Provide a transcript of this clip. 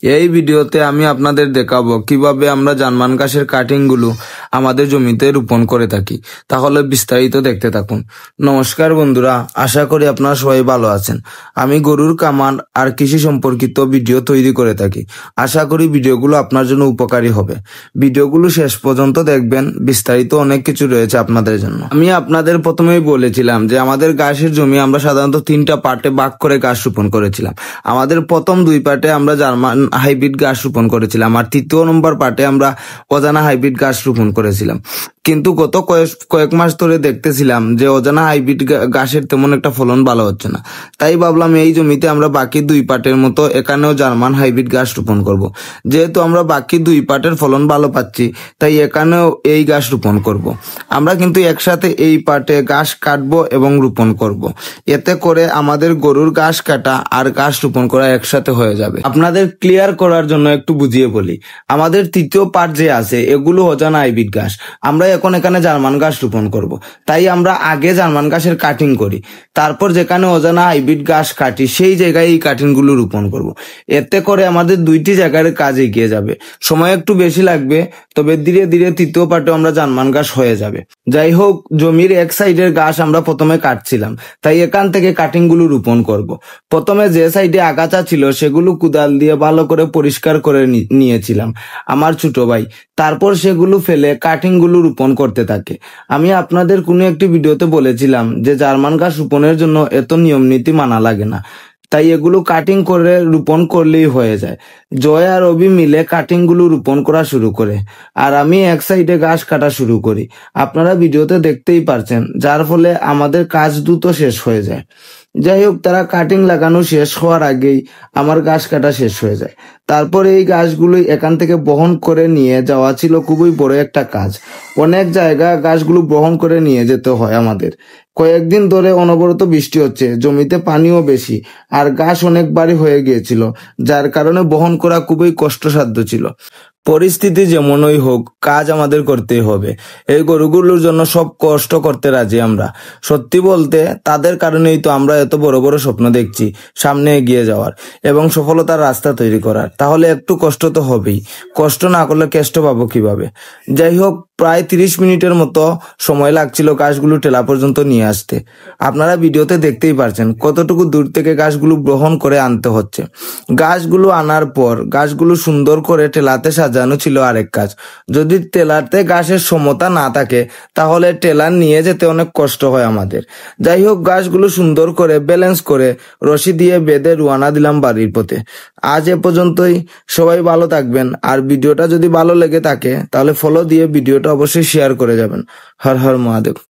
এই ভিডিওতে আমি আপনাদের দেখাবো কিভাবে আমরা জার্মান ঘাসের কাটিং গুলো আমাদের জমিতে রোপণ করে থাকি। তাহলে বিস্তারিত দেখতে থাকুন। নমস্কার বন্ধুরা, আশা করি আপনারা সবাই ভালো আছেন। আমি গরুর কামান আর কৃষি সম্পর্কিত ভিডিও তৈরি করে থাকি। আশা করি ভিডিওগুলো আপনার জন্য উপকারী হবে। ভিডিওগুলো শেষ পর্যন্ত দেখবেন, বিস্তারিত অনেক কিছু রয়েছে আপনাদের জন্য। আমি আপনাদের প্রথমেই বলেছিলাম যে আমাদের ঘাসের জমি আমরা সাধারণত 3টা পার্টে ভাগ করে ঘাস রোপণ করেছিলাম। আমাদের প্রথম 2 পার্টে আমরা জার্মান হাইব্রিড ঘাস রোপণ করেছিলাম, আর 3য় নম্বর পার্টে আমরা অজানা হাইব্রিড ঘাস রোপণ করেছিলাম। কিন্তু গত কয়েক মাস ধরে দেখতেছিলাম যে অজানা হাইব্রিড ঘাসের তেমন একটা ফলন ভালো হচ্ছে না। তাই ভাবলাম এই জমিতে আমরা বাকি 2 পার্টের মতো এখানেও জার্মান হাইব্রিড ঘাস রোপণ করব। যেহেতু আমরা বাকি 2 পার্টের ফলন ভালো পাচ্ছি, তাই এখানেও এই ঘাস রোপণ করব। আমরা কিন্তু একসাথে এই পার্টে ঘাস কাটবো এবং রোপণ করব। এতে করে আমাদের গরুর ঘাস কাটা আর ঘাস রোপণ করা একসাথে হয়ে যাবে। আপনাদের ক্লিয়ার করার জন্য একটু বুঝিয়ে বলি, আমাদের 3য় পার্ট যে আছে এগুলো অজানা হাইব্রিড ঘাস। আমরা এখন এখানে জার্মান ঘাস রোপণ করব। তাই আমরা আগে জার্মান ঘাসের কাটিং করি, তারপর যেখানে অজানা হাইব্রিড ঘাস কাটি সেই জায়গায় এই কাটিং গুলো রোপণ করব। এতে করে আমাদের 2টি জায়গার কাজ এগিয়ে যাবে। সময় একটু বেশি লাগবে, তবে ধীরে ধীরে 3য় পার্টে আমরা জার্মান ঘাস হয়ে যাবে। যাই হোক, জমির এক সাইডের ঘাস আমরা প্রথমে কাটছিলাম, তাই এখান থেকে কাটিং গুলো রোপণ করব। প্রথমে যে সাইডে আগাছা ছিল সেগুলো কোদাল দিয়ে ভালো করে পরিষ্কার করে নিয়েছিলাম আমার ছোট ভাই। তারপর সেগুলো ফেলে কাটিং গুলো রোপণ করতে থাকে। আমি আপনাদের কোনো একটি ভিডিওতে বলেছিলাম যে জার্মান ঘাস রোপণের জন্য এত নিয়ম নীতি মানা লাগে না, তাই এগুলো কাটিং করে রোপণ করলেই হয়ে যায়। জয় আর অভি মিলে কাটিং গুলো রোপণ করা শুরু করে, আর আমি এক সাইডে ঘাস কাটা শুরু করি। আপনারা ভিডিওতে দেখতেই পারছেন, যার ফলে আমাদের কাজ দ্রুত শেষ হয়ে যায়। যাই হোক, তারা কাটিং লাগানো শেষ হওয়ার আগেই আমার ঘাস কাটা শেষ হয়ে যায়। তারপর এই গাছগুলো এখান থেকে বহন করে নিয়ে যাওয়া ছিল খুবই বড় একটা কাজ। অনেক জায়গা গাছগুলো বহন করে নিয়ে যেতে হয় আমাদের। কয়েকদিন ধরে অনবরত বৃষ্টি হচ্ছে, জমিতে পানিও বেশি, আর ঘাস অনেক ভারী হয়ে গিয়েছিল, যার কারণে বহন করা খুবই কষ্টসাধ্য ছিল। পরিস্থিতি যেমনই হোক, কাজ আমাদের করতেই হবে। এই গরুগুলোর জন্য সব কষ্ট করতে রাজি আমরা। সত্যি বলতে তাদের কারণেই তো আমরা এত বড় বড় স্বপ্ন দেখছি সামনে এগিয়ে যাওয়ার এবং সফলতার রাস্তা তৈরি করার। তাহলে একটু কষ্ট তো হবেই, কষ্ট না করলে কেষ্ট পাবো কিভাবে? যাই হোক, প্রায় 30 মিনিটের মতো সময় লাগছিল গাছগুলো টেলা পর্যন্ত নিয়ে আসতে। আপনারা ভিডিওতে দেখতেই পারছেন কতটুকু দূর থেকে গাছগুলো গ্রহণ করে আনতে হচ্ছে। গাছগুলো আনার পর গাছগুলো সুন্দর করে টেলাতে সাজানো ছিল আরেক কাজ। যদি টেলাতে গাছের সমতা না থাকে তাহলে টেলার নিয়ে যেতে অনেক কষ্ট হয় আমাদের। যাই হোক, গাছগুলো সুন্দর করে ব্যালেন্স করে রশি দিয়ে বেঁধে রওনা দিলাম বাড়ির পথে। আজ এ পর্যন্তই। সবাই ভালো থাকবেন, আর ভিডিওটা যদি ভালো লেগে থাকে তাহলে ফলো দিয়ে ভিডিওটা অবশ্যই শেয়ার করে যাবেন। হর হর মহাদেব।